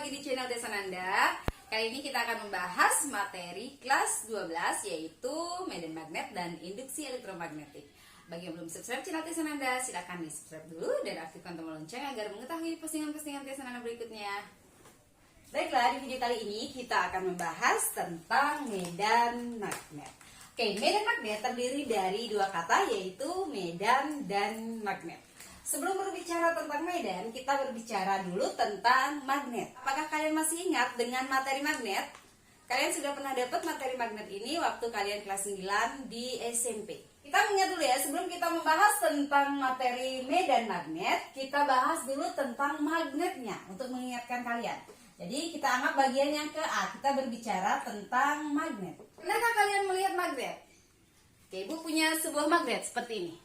lagi di channel Desa Nanda. Kali ini kita akan membahas materi kelas 12 yaitu medan magnet dan induksi elektromagnetik. Bagi yang belum subscribe channel Desa Nanda, silakan di subscribe dulu dan aktifkan tombol lonceng agar mengetahui postingan-postingan Desa Nanda berikutnya. Baiklah, di video kali ini kita akan membahas tentang medan magnet. Oke, medan magnet terdiri dari dua kata yaitu medan dan magnet. Sebelum berbicara tentang medan, kita berbicara dulu tentang magnet. Apakah kalian masih ingat dengan materi magnet? Kalian sudah pernah dapat materi magnet ini waktu kalian kelas 9 di SMP. Kita ingat dulu ya, sebelum kita membahas tentang materi medan magnet, kita bahas dulu tentang magnetnya untuk mengingatkan kalian. Jadi kita anggap bagian yang ke A, kita berbicara tentang magnet. Pernahkah kalian melihat magnet? Oke, Ibu punya sebuah magnet seperti ini.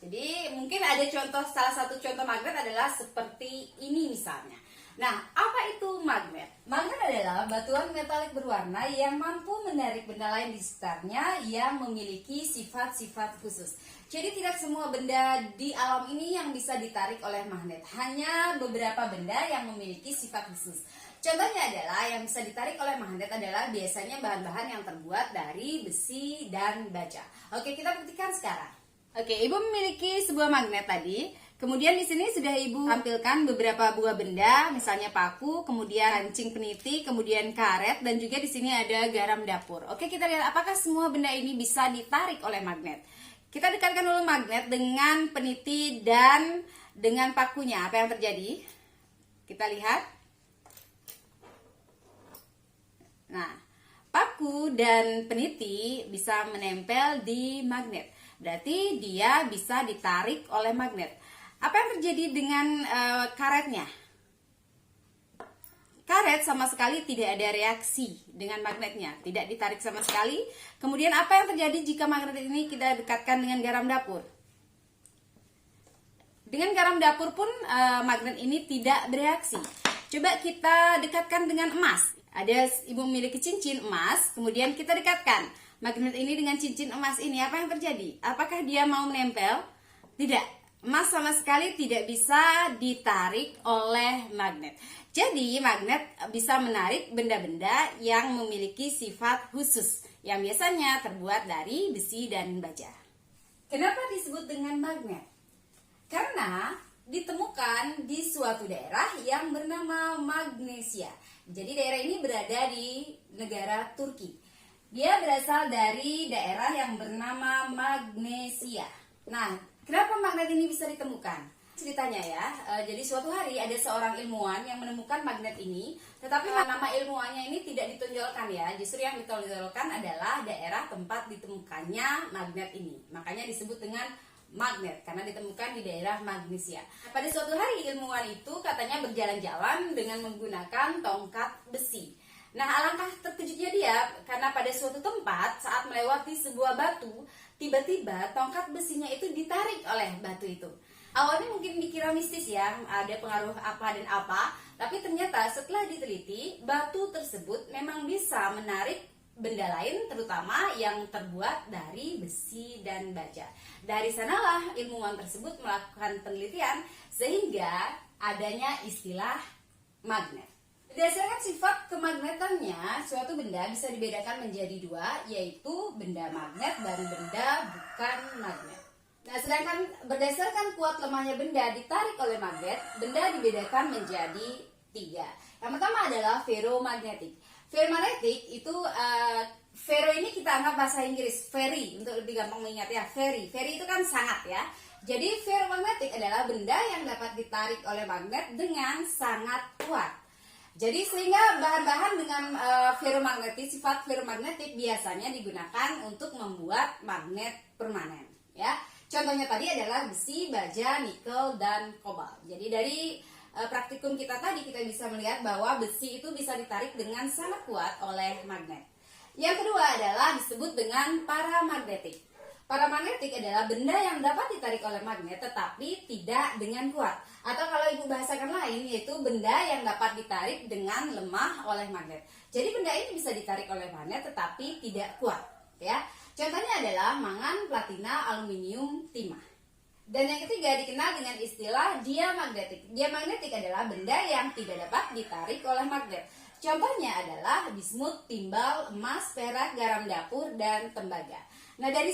Jadi mungkin ada contoh, salah satu contoh magnet adalah seperti ini misalnya. Nah, apa itu magnet? Magnet adalah batuan metalik berwarna yang mampu menarik benda lain di sekitarnya yang memiliki sifat-sifat khusus. Jadi tidak semua benda di alam ini yang bisa ditarik oleh magnet. Hanya beberapa benda yang memiliki sifat khusus. Contohnya adalah yang bisa ditarik oleh magnet adalah biasanya bahan-bahan yang terbuat dari besi dan baja. Oke, kita buktikan sekarang. Oke, Ibu memiliki sebuah magnet tadi. Kemudian di sini sudah Ibu tampilkan beberapa buah benda, misalnya paku, kemudian kancing peniti, kemudian karet, dan juga di sini ada garam dapur. Oke, kita lihat apakah semua benda ini bisa ditarik oleh magnet. Kita dekatkan dulu magnet dengan peniti dan dengan pakunya. Apa yang terjadi? Kita lihat. Nah, paku dan peniti bisa menempel di magnet. Berarti dia bisa ditarik oleh magnet. Apa yang terjadi dengan karetnya? Karet sama sekali tidak ada reaksi dengan magnetnya, tidak ditarik sama sekali. Kemudian apa yang terjadi jika magnet ini kita dekatkan dengan garam dapur? Dengan garam dapur pun magnet ini tidak bereaksi. Coba kita dekatkan dengan emas. Ada Ibu memiliki cincin emas, kemudian kita dekatkan magnet ini dengan cincin emas ini, apa yang terjadi? Apakah dia mau menempel? Tidak. Emas sama sekali tidak bisa ditarik oleh magnet. Jadi magnet bisa menarik benda-benda yang memiliki sifat khusus yang biasanya terbuat dari besi dan baja. Kenapa disebut dengan magnet? Karena ditemukan di suatu daerah yang bernama Magnesia. Jadi daerah ini berada di negara Turki. Dia berasal dari daerah yang bernama Magnesia. Nah, kenapa magnet ini bisa ditemukan? Ceritanya ya, jadi suatu hari ada seorang ilmuwan yang menemukan magnet ini, tetapi nama ilmuwannya ini tidak ditonjolkan ya. Justru yang ditonjolkan adalah daerah tempat ditemukannya magnet ini. Makanya disebut dengan magnet, karena ditemukan di daerah Magnesia. Pada suatu hari ilmuwan itu katanya berjalan-jalan dengan menggunakan tongkat besi. Nah, alangkah terkejutnya dia karena pada suatu tempat saat melewati sebuah batu, tiba-tiba tongkat besinya itu ditarik oleh batu itu. Awalnya mungkin dikira mistis ya, ada pengaruh apa dan apa, tapi ternyata setelah diteliti, batu tersebut memang bisa menarik benda lain terutama yang terbuat dari besi dan baja. Dari sanalah ilmuwan tersebut melakukan penelitian sehingga adanya istilah magnet. Berdasarkan sifat kemagnetannya, suatu benda bisa dibedakan menjadi dua, yaitu benda magnet dan benda bukan magnet. Nah, sedangkan berdasarkan kuat lemahnya benda ditarik oleh magnet, benda dibedakan menjadi tiga. Yang pertama adalah ferromagnetik. Ferromagnetik itu, ferro ini kita anggap bahasa Inggris, ferry, untuk lebih gampang mengingat ya, ferry. Ferry itu kan sangat ya. Jadi ferromagnetik adalah benda yang dapat ditarik oleh magnet dengan sangat kuat. Jadi sehingga bahan-bahan dengan sifat ferromagnetik biasanya digunakan untuk membuat magnet permanen. Ya, contohnya tadi adalah besi, baja, nikel, dan kobalt. Jadi dari praktikum kita tadi kita bisa melihat bahwa besi itu bisa ditarik dengan sangat kuat oleh magnet. Yang kedua adalah disebut dengan paramagnetik. Paramagnetik adalah benda yang dapat ditarik oleh magnet tetapi tidak dengan kuat. Atau kalau Ibu bahasakan lain yaitu benda yang dapat ditarik dengan lemah oleh magnet. Jadi benda ini bisa ditarik oleh magnet tetapi tidak kuat, ya. Contohnya adalah mangan, platina, aluminium, timah. Dan yang ketiga dikenal dengan istilah diamagnetik. Diamagnetik adalah benda yang tidak dapat ditarik oleh magnet. Contohnya adalah bismut, timbal, emas, perak, garam dapur, dan tembaga. Nah dari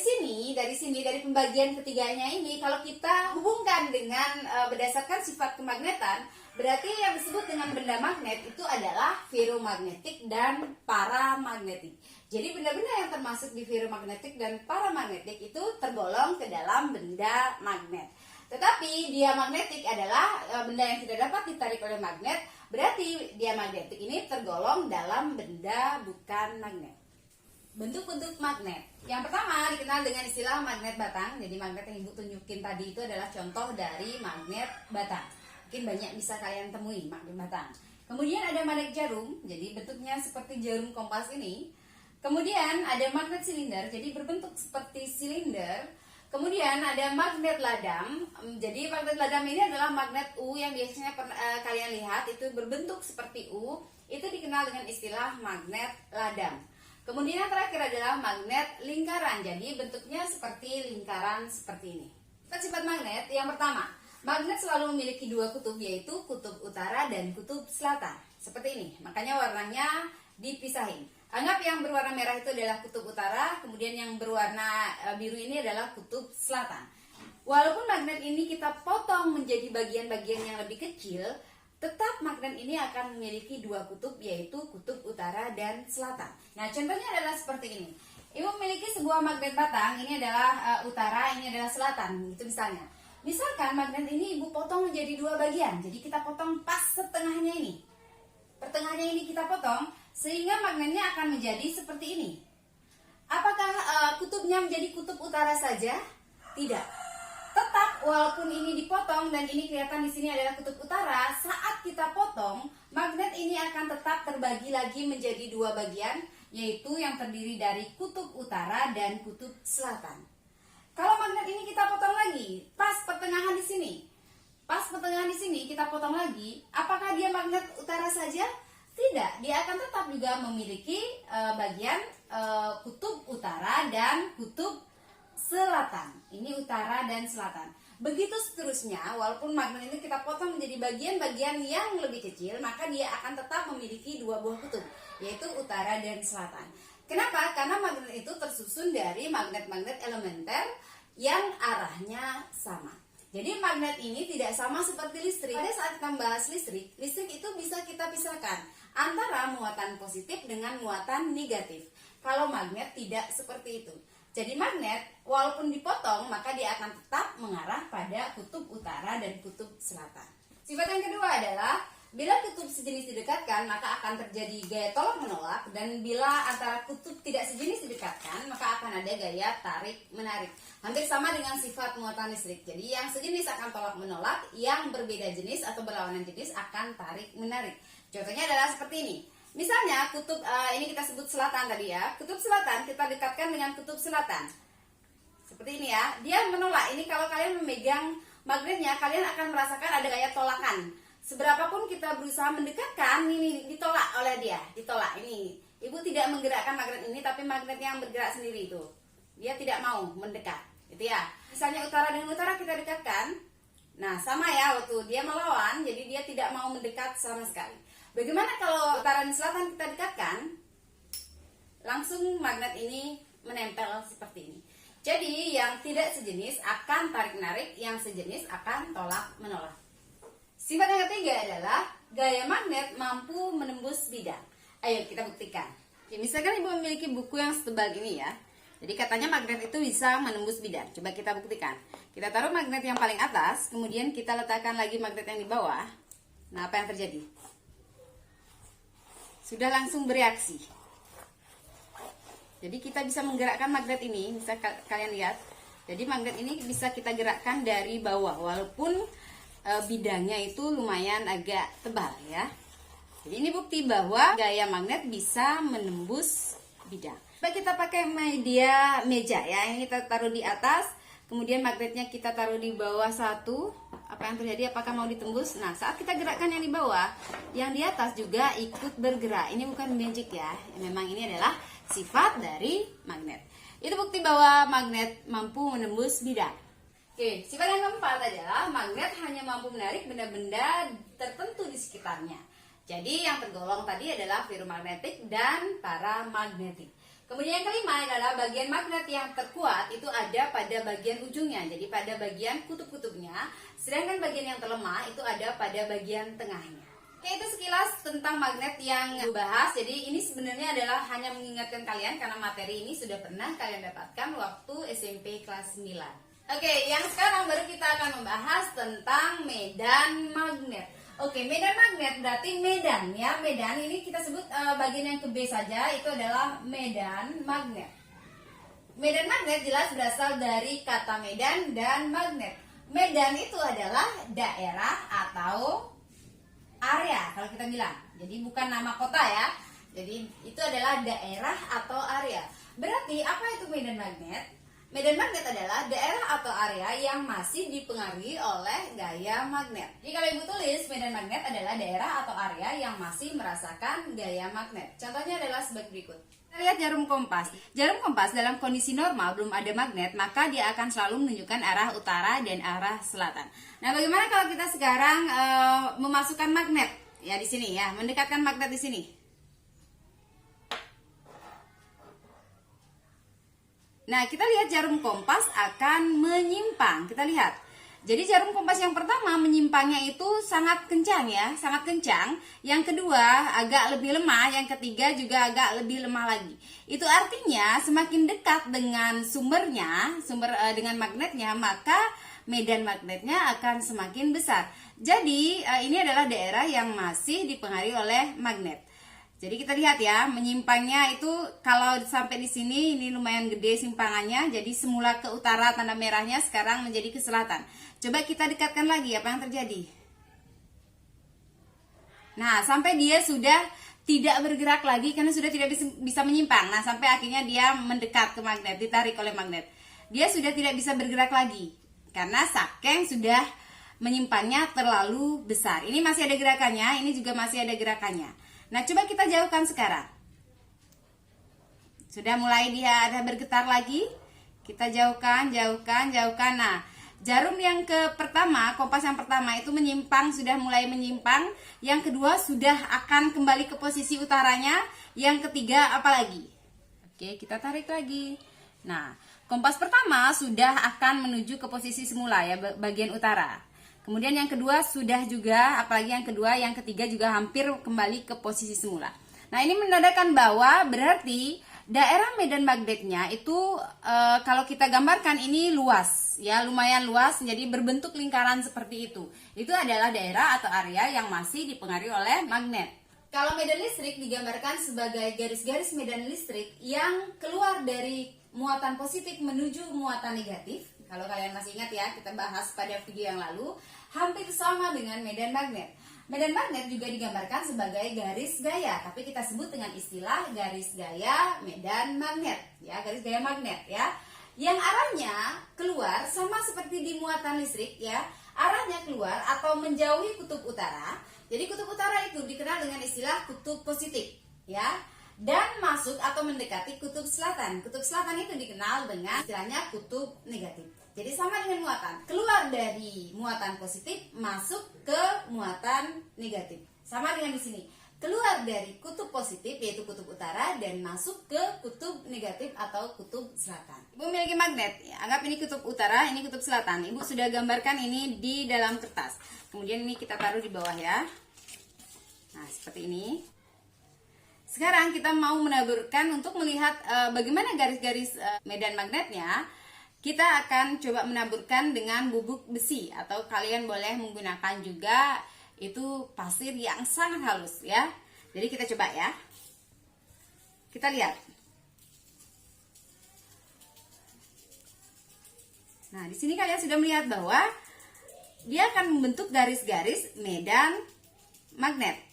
pembagian ketiganya ini, kalau kita hubungkan dengan berdasarkan sifat kemagnetan, berarti yang disebut dengan benda magnet itu adalah ferromagnetik dan paramagnetik. Jadi benda-benda yang termasuk di ferromagnetik dan paramagnetik itu tergolong ke dalam benda magnet. Tetapi diamagnetik adalah benda yang tidak dapat ditarik oleh magnet, berarti diamagnetik ini tergolong dalam benda bukan magnet. Bentuk-bentuk magnet. Yang pertama dikenal dengan istilah magnet batang. Jadi magnet yang Ibu tunjukin tadi itu adalah contoh dari magnet batang. Mungkin banyak bisa kalian temui magnet batang. Kemudian ada magnet jarum. Jadi bentuknya seperti jarum kompas ini. Kemudian ada magnet silinder. Jadi berbentuk seperti silinder. Kemudian ada magnet ladam. Jadi magnet ladam ini adalah magnet U yang biasanya kalian lihat itu berbentuk seperti U. Itu dikenal dengan istilah magnet ladam. Kemudian yang terakhir adalah magnet lingkaran. Jadi bentuknya seperti lingkaran seperti ini. Sifat magnet yang pertama, magnet selalu memiliki dua kutub, yaitu kutub utara dan kutub selatan. Seperti ini, makanya warnanya dipisahin. Anggap yang berwarna merah itu adalah kutub utara, kemudian yang berwarna biru ini adalah kutub selatan. Walaupun magnet ini kita potong menjadi bagian-bagian yang lebih kecil, tetap magnet ini akan memiliki dua kutub, yaitu kutub utara dan selatan. Nah, contohnya adalah seperti ini. Ibu memiliki sebuah magnet batang, ini adalah utara, ini adalah selatan, gitu misalnya. Misalkan magnet ini Ibu potong menjadi dua bagian, jadi kita potong pas setengahnya ini. Pertengahannya ini kita potong, sehingga magnetnya akan menjadi seperti ini. Apakah kutubnya menjadi kutub utara saja? Tidak. Tetap walaupun ini dipotong dan ini kelihatan di sini adalah kutub utara, saat kita potong, magnet ini akan tetap terbagi lagi menjadi dua bagian, yaitu yang terdiri dari kutub utara dan kutub selatan. Kalau magnet ini kita potong lagi, pas pertengahan di sini. Pas pertengahan di sini kita potong lagi, apakah dia magnet utara saja? Tidak, dia akan tetap juga memiliki bagian kutub utara dan kutub selatan. Ini utara dan selatan. Begitu seterusnya, walaupun magnet ini kita potong menjadi bagian-bagian yang lebih kecil, maka dia akan tetap memiliki dua buah kutub, yaitu utara dan selatan. Kenapa? Karena magnet itu tersusun dari magnet-magnet elementer yang arahnya sama. Jadi magnet ini tidak sama seperti listrik. Pada saat kita membahas listrik itu bisa kita pisahkan antara muatan positif dengan muatan negatif. Kalau magnet tidak seperti itu. Jadi magnet walaupun dipotong maka dia akan tetap mengarah pada kutub utara dan kutub selatan. Sifat yang kedua adalah bila kutub sejenis didekatkan maka akan terjadi gaya tolak menolak, dan bila antara kutub tidak sejenis didekatkan maka akan ada gaya tarik menarik. Hampir sama dengan sifat muatan listrik. Jadi yang sejenis akan tolak menolak, yang berbeda jenis atau berlawanan jenis akan tarik menarik. Contohnya adalah seperti ini. Misalnya kutub ini kita sebut selatan tadi ya. Kutub selatan kita dekatkan dengan kutub selatan. Seperti ini ya. Dia menolak. Ini kalau kalian memegang magnetnya, kalian akan merasakan ada gaya tolakan. Seberapapun kita berusaha mendekatkan, ini ditolak oleh dia. Ditolak ini. Ibu tidak menggerakkan magnet ini, tapi magnet yang bergerak sendiri itu. Dia tidak mau mendekat. Gitu ya. Misalnya utara dengan utara kita dekatkan. Nah sama ya, waktu dia melawan, jadi dia tidak mau mendekat sama sekali. Bagaimana kalau utara dan selatan kita dekatkan? Langsung magnet ini menempel seperti ini. Jadi yang tidak sejenis akan tarik-menarik, yang sejenis akan tolak-menolak. Sifat yang ketiga adalah gaya magnet mampu menembus bidang. Ayo kita buktikan. Ya, misalkan Ibu memiliki buku yang setebal ini ya. Jadi katanya magnet itu bisa menembus bidang. Coba kita buktikan. Kita taruh magnet yang paling atas, kemudian kita letakkan lagi magnet yang di bawah. Nah, apa yang terjadi? Sudah langsung bereaksi. Jadi kita bisa menggerakkan magnet ini, bisa kalian lihat. Jadi magnet ini bisa kita gerakkan dari bawah, walaupun bidangnya itu lumayan agak tebal ya. Jadi ini bukti bahwa gaya magnet bisa menembus bidang. Coba kita pakai media meja ya, ini kita taruh di atas, kemudian magnetnya kita taruh di bawah satu. Apa yang terjadi? Apakah mau ditembus? Nah, saat kita gerakkan yang di bawah, yang di atas juga ikut bergerak. Ini bukan magic ya, memang ini adalah sifat dari magnet. Itu bukti bahwa magnet mampu menembus bidang. Oke, sifat yang keempat adalah magnet hanya mampu menarik benda-benda tertentu di sekitarnya. Jadi yang tergolong tadi adalah ferromagnetik dan paramagnetik. Kemudian yang kelima adalah bagian magnet yang terkuat itu ada pada bagian ujungnya, jadi pada bagian kutub-kutubnya, sedangkan bagian yang terlemah itu ada pada bagian tengahnya. Oke, itu sekilas tentang magnet yang dibahas. Jadi ini sebenarnya adalah hanya mengingatkan kalian karena materi ini sudah pernah kalian dapatkan waktu SMP kelas 9. Oke, yang sekarang baru kita akan membahas tentang medan magnet. Oke, medan magnet berarti medan ya. Medan ini kita sebut bagian yang ke B saja, itu adalah medan magnet. Medan magnet jelas berasal dari kata medan dan magnet. Medan itu adalah daerah atau area kalau kita bilang. Jadi bukan nama kota ya. Jadi itu adalah daerah atau area. Berarti apa itu medan magnet? Medan magnet adalah daerah atau area yang masih dipengaruhi oleh gaya magnet. Jadi kalau ibu tulis, medan magnet adalah daerah atau area yang masih merasakan gaya magnet. Contohnya adalah sebagai berikut. Kita lihat jarum kompas. Jarum kompas dalam kondisi normal belum ada magnet, maka dia akan selalu menunjukkan arah utara dan arah selatan. Nah, bagaimana kalau kita sekarang memasukkan magnet ya di sini ya, mendekatkan magnet di sini. Nah, kita lihat jarum kompas akan menyimpang. Kita lihat. Jadi jarum kompas yang pertama menyimpangnya itu sangat kencang ya, sangat kencang. Yang kedua agak lebih lemah, yang ketiga juga agak lebih lemah lagi. Itu artinya semakin dekat dengan sumbernya, dengan magnetnya, maka medan magnetnya akan semakin besar. Jadi ini adalah daerah yang masih dipengaruhi oleh magnet. Jadi kita lihat ya, menyimpangnya itu kalau sampai di sini ini lumayan gede simpangannya. Jadi semula ke utara tanda merahnya sekarang menjadi ke selatan. Coba kita dekatkan lagi apa yang terjadi. Nah, sampai dia sudah tidak bergerak lagi karena sudah tidak bisa menyimpang. Nah, sampai akhirnya dia mendekat ke magnet, ditarik oleh magnet. Dia sudah tidak bisa bergerak lagi karena saking sudah menyimpangnya terlalu besar. Ini masih ada gerakannya, ini juga masih ada gerakannya. Nah, coba kita jauhkan sekarang. Sudah mulai dia ada bergetar lagi. Kita jauhkan. Nah, jarum yang pertama, kompas yang pertama itu menyimpang, sudah mulai menyimpang. Yang kedua sudah akan kembali ke posisi utaranya. Yang ketiga apalagi? Oke, kita tarik lagi. Nah, kompas pertama sudah akan menuju ke posisi semula ya, bagian utara. Kemudian yang kedua sudah juga, apalagi yang kedua, yang ketiga juga hampir kembali ke posisi semula. Nah, ini menandakan bahwa berarti daerah medan magnetnya itu kalau kita gambarkan ini luas, ya lumayan luas, jadi berbentuk lingkaran seperti itu. Itu adalah daerah atau area yang masih dipengaruhi oleh magnet. Kalau medan listrik digambarkan sebagai garis-garis medan listrik yang keluar dari muatan positif menuju muatan negatif. Kalau kalian masih ingat ya, kita bahas pada video yang lalu, hampir sama dengan medan magnet. Medan magnet juga digambarkan sebagai garis gaya, tapi kita sebut dengan istilah garis gaya medan magnet, ya, garis gaya magnet ya. Yang arahnya keluar sama seperti di muatan listrik ya, arahnya keluar atau menjauhi kutub utara. Jadi kutub utara itu dikenal dengan istilah kutub positif, ya. Dan masuk atau mendekati kutub selatan. Kutub selatan itu dikenal dengan istilahnya kutub negatif. Jadi sama dengan muatan, keluar dari muatan positif masuk ke muatan negatif. Sama dengan di sini, keluar dari kutub positif yaitu kutub utara dan masuk ke kutub negatif atau kutub selatan. Ibu memiliki magnet, ya, anggap ini kutub utara, ini kutub selatan. Ibu sudah gambarkan ini di dalam kertas. Kemudian ini kita taruh di bawah ya. Nah, seperti ini. Sekarang kita mau menaburkan untuk melihat bagaimana garis-garis medan magnetnya. Kita akan coba menaburkan dengan bubuk besi atau kalian boleh menggunakan juga itu pasir yang sangat halus ya. Jadi kita coba ya. Kita lihat. Nah, di sini kalian sudah melihat bahwa dia akan membentuk garis-garis medan magnet.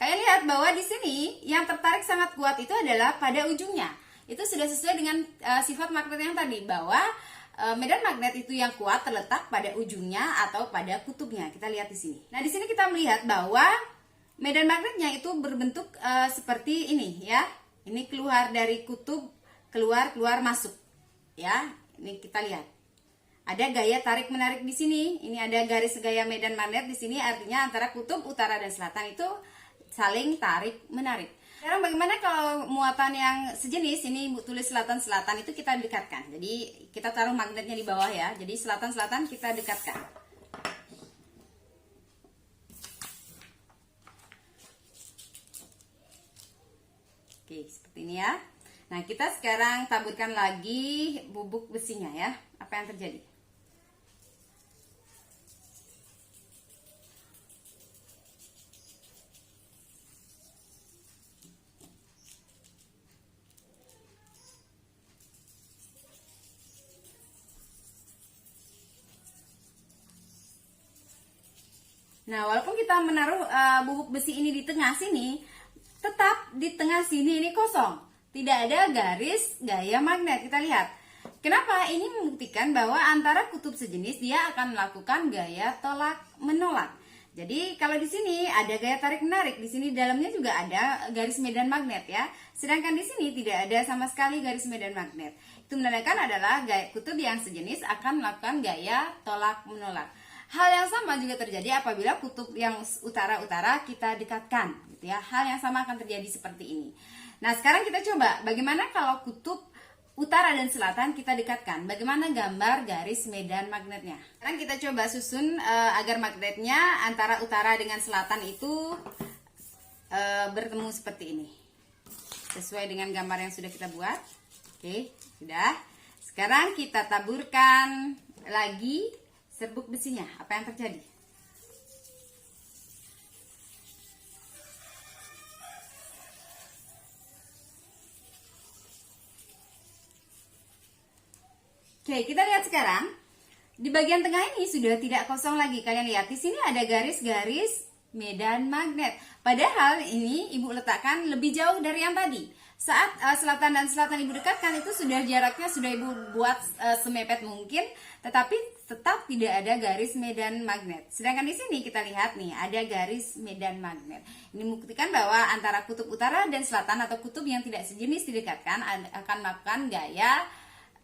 Kalian lihat bahwa di sini yang tertarik sangat kuat itu adalah pada ujungnya. Itu sudah sesuai dengan sifat magnet yang tadi, bahwa medan magnet itu yang kuat terletak pada ujungnya atau pada kutubnya. Kita lihat di sini. Nah, di sini kita melihat bahwa medan magnetnya itu berbentuk seperti ini ya. Ini keluar dari kutub keluar, keluar, masuk. Ya, ini kita lihat. Ada gaya tarik menarik di sini. Ini ada garis gaya medan magnet di sini, artinya antara kutub utara dan selatan itu saling tarik menarik. Sekarang bagaimana kalau muatan yang sejenis, ini tulis selatan-selatan itu kita dekatkan. Jadi kita taruh magnetnya di bawah ya. Jadi selatan-selatan kita dekatkan. Oke, seperti ini ya. Nah, kita sekarang taburkan lagi bubuk besinya ya. Apa yang terjadi? Nah, walaupun kita menaruh bubuk besi ini di tengah sini, tetap di tengah sini ini kosong. Tidak ada garis gaya magnet. Kita lihat. Kenapa? Ini membuktikan bahwa antara kutub sejenis dia akan melakukan gaya tolak menolak. Jadi kalau di sini ada gaya tarik menarik, di sini dalamnya juga ada garis medan magnet ya. Sedangkan di sini tidak ada sama sekali garis medan magnet. Itu menandakan adalah kutub yang sejenis akan melakukan gaya tolak menolak. Hal yang sama juga terjadi apabila kutub yang utara-utara kita dekatkan, gitu ya. Hal yang sama akan terjadi seperti ini. Nah, sekarang kita coba bagaimana kalau kutub utara dan selatan kita dekatkan. Bagaimana gambar garis medan magnetnya? Sekarang kita coba susun agar magnetnya antara utara dengan selatan itu bertemu seperti ini. Sesuai dengan gambar yang sudah kita buat. Oke, sudah. Sekarang kita taburkan lagi serbuk besinya. Apa yang terjadi? Oke, kita lihat sekarang. Di bagian tengah ini sudah tidak kosong lagi. Kalian lihat di sini ada garis-garis medan magnet. Padahal ini Ibu letakkan lebih jauh dari yang tadi. Saat selatan dan selatan Ibu dekatkan itu sudah jaraknya sudah Ibu buat semepet mungkin, tetapi tetap tidak ada garis medan magnet. Sedangkan di sini kita lihat nih ada garis medan magnet. Ini membuktikan bahwa antara kutub utara dan selatan atau kutub yang tidak sejenis didekatkan akan melakukan gaya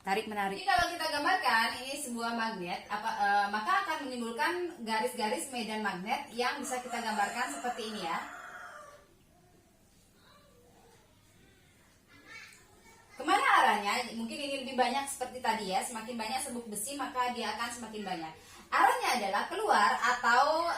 tarik menarik. Jadi kalau kita gambarkan ini sebuah magnet, maka akan menimbulkan garis-garis medan magnet yang bisa kita gambarkan seperti ini ya. Kemana arahnya? Mungkin ini lebih banyak seperti tadi ya. Semakin banyak serbuk besi maka dia akan semakin banyak. Arahnya adalah keluar atau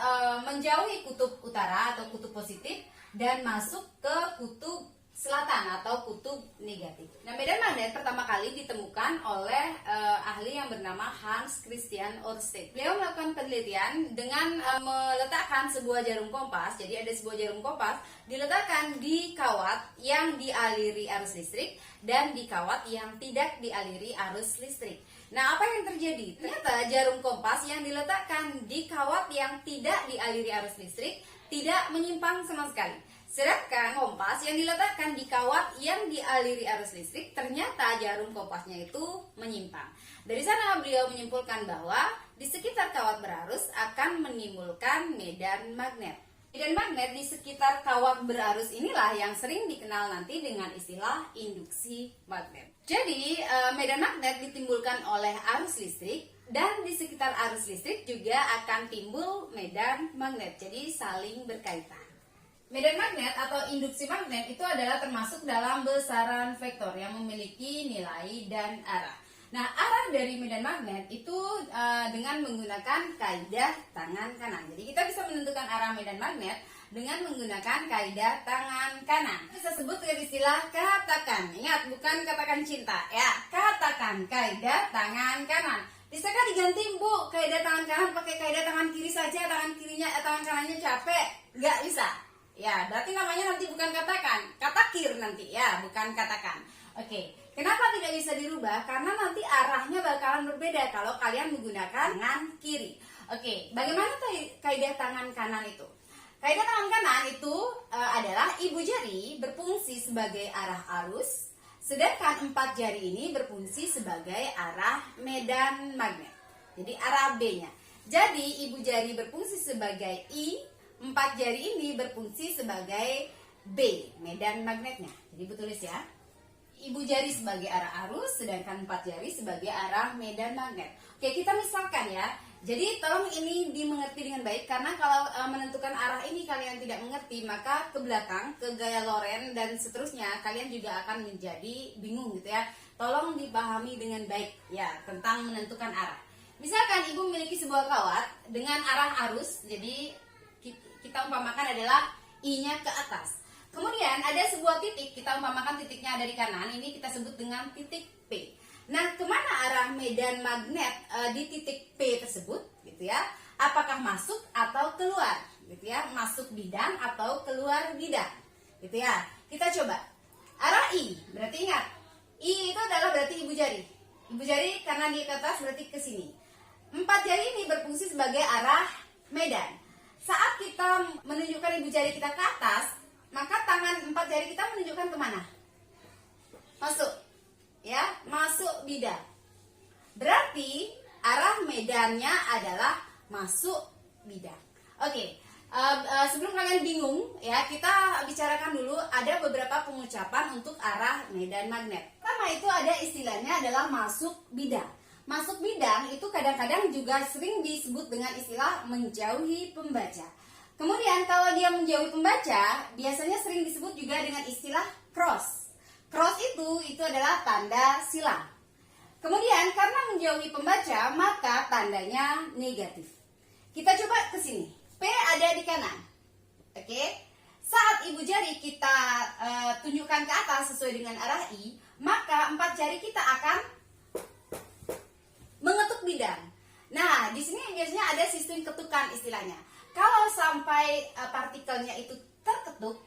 menjauhi kutub utara atau kutub positif dan masuk ke kutub selatan atau kutub negatif. Nah, medan magnet pertama kali ditemukan oleh ahli yang bernama Hans Christian Ørsted. Beliau melakukan penelitian dengan meletakkan sebuah jarum kompas. Jadi ada sebuah jarum kompas diletakkan di kawat yang dialiri arus listrik dan di kawat yang tidak dialiri arus listrik. Nah, apa yang terjadi? Ternyata jarum kompas yang diletakkan di kawat yang tidak dialiri arus listrik tidak menyimpang sama sekali. Sedangkan kompas yang diletakkan di kawat yang dialiri arus listrik, ternyata jarum kompasnya itu menyimpang. Dari sana beliau menyimpulkan bahwa di sekitar kawat berarus akan menimbulkan medan magnet. Medan magnet di sekitar kawat berarus inilah yang sering dikenal nanti dengan istilah induksi magnet. Jadi medan magnet ditimbulkan oleh arus listrik dan di sekitar arus listrik juga akan timbul medan magnet. Jadi saling berkaitan. Medan magnet atau induksi magnet itu adalah termasuk dalam besaran vektor yang memiliki nilai dan arah. Nah, arah dari medan magnet itu dengan menggunakan kaidah tangan kanan. Jadi kita bisa menentukan arah medan magnet dengan menggunakan kaidah tangan kanan. Bisa sebut dengan istilah katakan. Ingat, bukan katakan cinta ya. Katakan kaidah tangan kanan. Bisakah diganti, Bu, kaidah tangan kanan pakai kaidah tangan kiri saja? Tangan kanannya capek? Nggak bisa. Ya, berarti namanya nanti bukan katakan, katakir nanti ya, bukan katakan. Oke, kenapa tidak bisa dirubah? Karena nanti arahnya bakalan berbeda kalau kalian menggunakan tangan kiri. Oke, bagaimana kaidah tangan kanan itu? Kaidah tangan kanan itu adalah ibu jari berfungsi sebagai arah arus, sedangkan 4 jari ini berfungsi sebagai arah medan magnet. Jadi arah B-nya. Jadi ibu jari berfungsi sebagai I, 4 jari ini berfungsi sebagai B, medan magnetnya. Jadi tulis ya. ibu jari sebagai arah arus, sedangkan 4 jari sebagai arah medan magnet. Oke, kita misalkan ya. Jadi tolong ini dimengerti dengan baik, karena kalau menentukan arah ini kalian tidak mengerti, maka ke belakang, ke gaya Loren dan seterusnya kalian juga akan menjadi bingung gitu ya. Tolong dipahami dengan baik ya tentang menentukan arah. Misalkan ibu memiliki sebuah kawat dengan arah arus, jadi kita umpamakan adalah I-nya ke atas. Kemudian ada sebuah titik, kita umpamakan titiknya ada di kanan, ini kita sebut dengan titik P. Nah, kemana arah medan magnet di titik P tersebut, gitu ya? Apakah masuk atau keluar, gitu ya? Masuk bidang atau keluar bidang, gitu ya? Kita coba. Arah I, berarti ingat, I itu adalah berarti ibu jari. Ibu jari karena dia ke atas berarti ke sini. 4 jari ini berfungsi sebagai arah medan. Saat kita menunjukkan ibu jari kita ke atas, maka tangan 4 jari kita menunjukkan kemana? Masuk. Ya, masuk bidang. Berarti arah medannya adalah masuk bidang. Oke, sebelum kalian bingung ya, kita bicarakan dulu ada beberapa pengucapan untuk arah medan magnet. Pertama itu ada istilahnya adalah masuk bidang. Masuk bidang itu kadang-kadang juga sering disebut dengan istilah menjauhi pembaca. Kemudian kalau dia menjauhi pembaca, biasanya sering disebut juga dengan istilah cross. Cross itu adalah tanda silang. Kemudian karena menjauhi pembaca, maka tandanya negatif. Kita coba ke sini. P ada di kanan. Oke. Saat ibu jari kita tunjukkan ke atas sesuai dengan arah I, maka 4 jari kita akan mengetuk bidang. Nah, di sini biasanya ada sistem ketukan istilahnya. Kalau sampai partikelnya itu terketuk,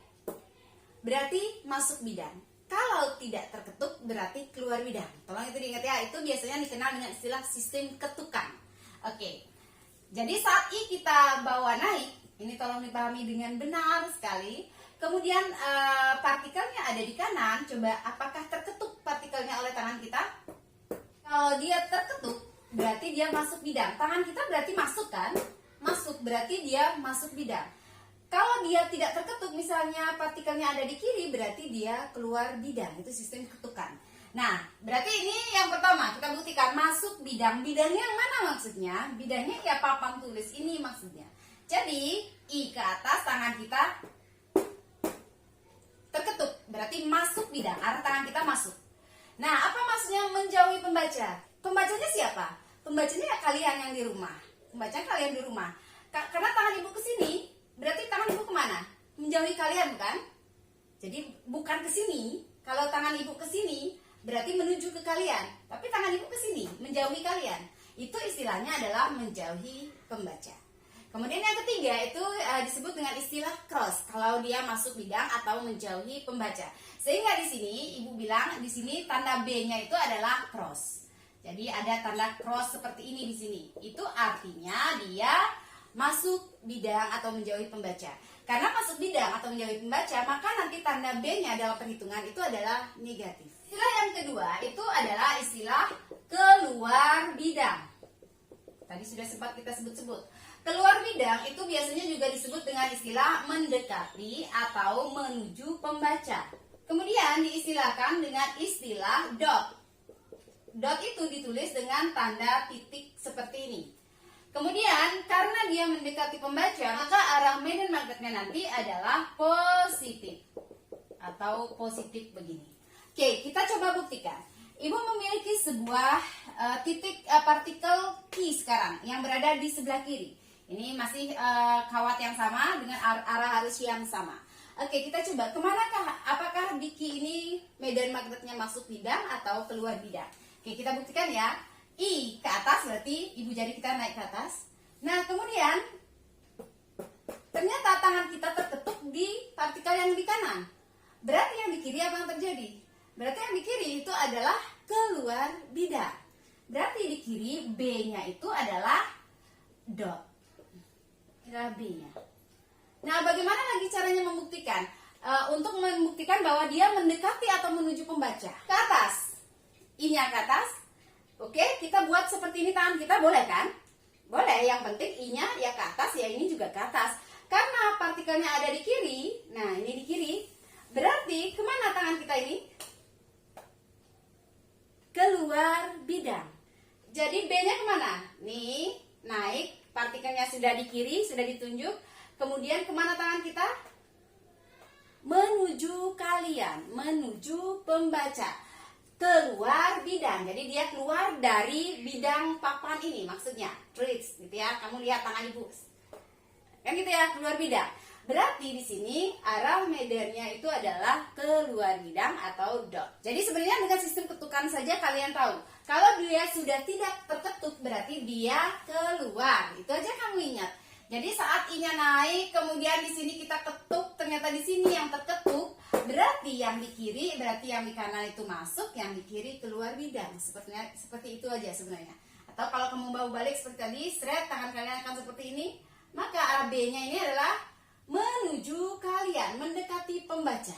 berarti masuk bidang. Kalau tidak terketuk berarti keluar bidang. Tolong itu diingat ya, itu biasanya dikenal dengan istilah sistem ketukan. Oke. Jadi saat I kita bawa naik, ini tolong dipahami dengan benar sekali. Kemudian partikelnya ada di kanan, coba apakah terketuk partikelnya oleh tangan kita? Kalau dia terketuk, berarti dia masuk bidang. Tangan kita berarti masuk kan? Masuk, berarti dia masuk bidang. Kalau dia tidak terketuk, misalnya partikelnya ada di kiri, berarti dia keluar bidang. Itu sistem ketukan. Nah, berarti ini yang pertama, kita buktikan masuk bidang. Bidangnya yang mana maksudnya? Bidangnya ya papan tulis ini maksudnya. Jadi, I ke atas, tangan kita terketuk. Berarti masuk bidang, arah tangan kita masuk. Nah, apa maksudnya menjauhi pembaca? Pembacanya siapa? Pembacanya ya kalian yang di rumah. Pembacanya kalian di rumah. Karena tangan ibu ke sini, berarti tangan ibu kemana? Menjauhi kalian kan? Jadi bukan ke sini. Kalau tangan ibu ke sini, berarti menuju ke kalian. Tapi tangan ibu ke sini, menjauhi kalian. Itu istilahnya adalah menjauhi pembaca. Kemudian yang ketiga itu disebut dengan istilah cross. Kalau dia masuk bidang atau menjauhi pembaca. Sehingga di sini ibu bilang di sini tanda B-nya itu adalah cross. Jadi ada tanda cross seperti ini di sini. Itu artinya dia masuk bidang atau menjauhi pembaca. Karena masuk bidang atau menjauhi pembaca, maka nanti tanda B-nya dalam perhitungan itu adalah negatif. Istilah yang kedua itu adalah istilah keluar bidang. Tadi sudah sempat kita sebut-sebut. Keluar bidang itu biasanya juga disebut dengan istilah mendekati atau menuju pembaca. Kemudian diistilahkan dengan istilah dot. Dot itu ditulis dengan tanda titik seperti ini. Kemudian karena dia mendekati pembaca, maka arah medan magnetnya nanti adalah positif atau positif begini. Oke, kita coba buktikan. Ibu memiliki sebuah titik partikel Q sekarang yang berada di sebelah kiri. Ini masih kawat yang sama dengan arah arus yang sama. Oke, kita coba kemanakah? Apakah di Q ini medan magnetnya masuk bidang atau keluar bidang? Oke, kita buktikan ya. I ke atas berarti ibu jari kita naik ke atas. Nah, kemudian ternyata tangan kita terketuk di partikel yang di kanan. Berarti yang di kiri apa yang terjadi? Berarti yang di kiri itu adalah keluar bidang. Berarti di kiri B-nya itu adalah dot. Adalah B-nya. Nah, bagaimana lagi caranya membuktikan? Untuk membuktikan bahwa dia mendekati atau menuju pembaca. Ke atas. I-nya ke atas. Oke, kita buat seperti ini tangan kita, boleh kan? Boleh, yang penting I-nya ya ke atas, ya ini juga ke atas. Karena partikelnya ada di kiri, nah ini di kiri, berarti kemana tangan kita ini? keluar bidang. Jadi B-nya kemana? Nih, naik, partikelnya sudah di kiri, sudah ditunjuk. Kemudian kemana tangan kita? Menuju kalian, menuju pembaca. Keluar bidang, jadi dia keluar dari bidang papan ini, maksudnya treats, gitu ya. Kamu lihat tangan ibu, kan gitu ya, keluar bidang. Berarti di sini arah medannya itu adalah keluar bidang atau dot. Jadi sebenarnya dengan sistem ketukan saja kalian tahu. Kalau dia sudah tidak terketuk berarti dia keluar. Itu aja kamu ingat. Jadi saat I-nya naik, kemudian di sini kita ketuk, ternyata di sini yang terketuk, berarti yang di kiri, berarti yang di kanan itu masuk, yang di kiri keluar bidang. Seperti itu aja sebenarnya. Atau kalau kamu bawa balik seperti tadi, seret, tangan kalian akan seperti ini, maka arah B-nya ini adalah menuju kalian, mendekati pembaca.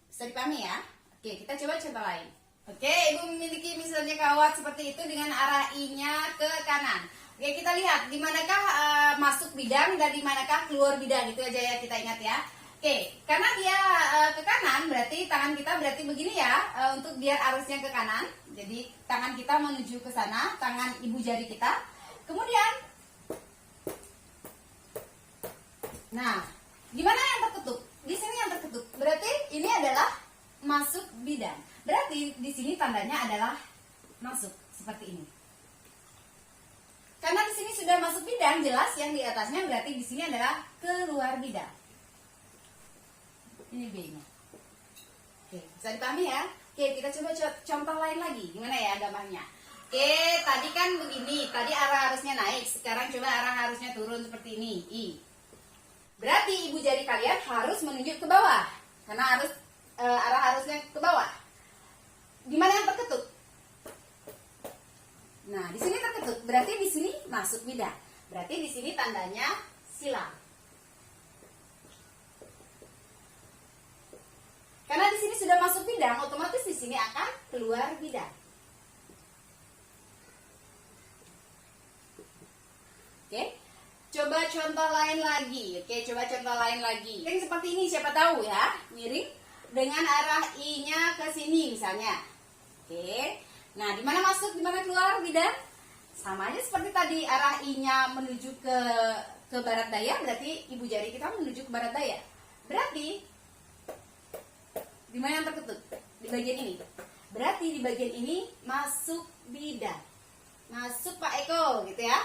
Bisa dipahami ya? Oke, kita coba contoh lain. Oke, ibu memiliki misalnya kawat seperti itu dengan arah I-nya ke kanan. Oke, kita lihat di manakah masuk bidang dan di manakah keluar bidang. Itu aja ya, kita ingat ya. Oke, karena dia ke kanan berarti tangan kita berarti begini ya, untuk biar arusnya ke kanan. Jadi tangan kita menuju ke sana, tangan ibu jari kita. Kemudian nah, di mana yang terketuk? Di sini yang terketuk. Berarti ini adalah masuk bidang. Berarti di sini tandanya adalah masuk seperti ini. Karena di sini sudah masuk bidang, jelas yang di atasnya berarti di sini adalah keluar bidang. Ini B-nya. Oke, bisa dipahami ya? Oke, kita coba contoh lain lagi. Gimana ya gambarnya? Oke, tadi kan begini. Tadi arah arusnya naik. Sekarang coba arah arusnya turun seperti ini. I. Berarti ibu jari kalian harus menunjuk ke bawah. Karena arah arusnya ke bawah. Di mana yang terketuk? Nah, di sini terketuk. Berarti di sini masuk bidang. Berarti di sini tandanya silang. Karena di sini sudah masuk bidang, otomatis di sini akan keluar bidang. Oke. Coba contoh lain lagi. Oke, coba contoh lain lagi. Yang seperti ini siapa tahu ya, miring dengan arah I-nya ke sini misalnya. Oke. Nah, di mana masuk, di mana keluar bidang? Sama aja seperti tadi, arah I-nya menuju ke barat daya, berarti ibu jari kita menuju ke barat daya. Berarti di mana yang terketuk? Di bagian ini. Berarti di bagian ini masuk bidang. Masuk Pak Eko, gitu ya.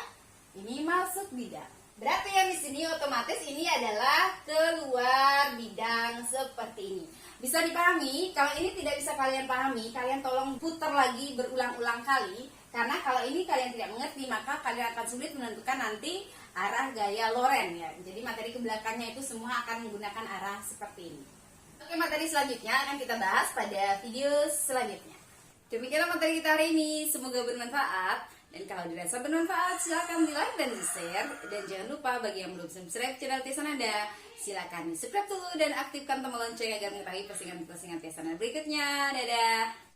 Ini masuk bidang. Berarti yang di sini otomatis ini adalah keluar bidang seperti ini. Bisa dipahami? Kalau ini tidak bisa kalian pahami, kalian tolong putar lagi berulang-ulang kali. Karena kalau ini kalian tidak mengerti, maka kalian akan sulit menentukan nanti arah gaya Loren ya. Jadi materi ke belakangnya itu semua akan menggunakan arah seperti ini. Oke, materi selanjutnya akan kita bahas pada video selanjutnya. Demikianlah materi kita hari ini. Semoga bermanfaat. Dan kalau dirasa bermanfaat, silahkan di like dan di share. Dan jangan lupa bagi yang belum subscribe channel Tia Sanada, silakan di subscribe dulu dan aktifkan tombol lonceng agar mengetahui postingan-postingan Tia Sanada berikutnya. Dadah!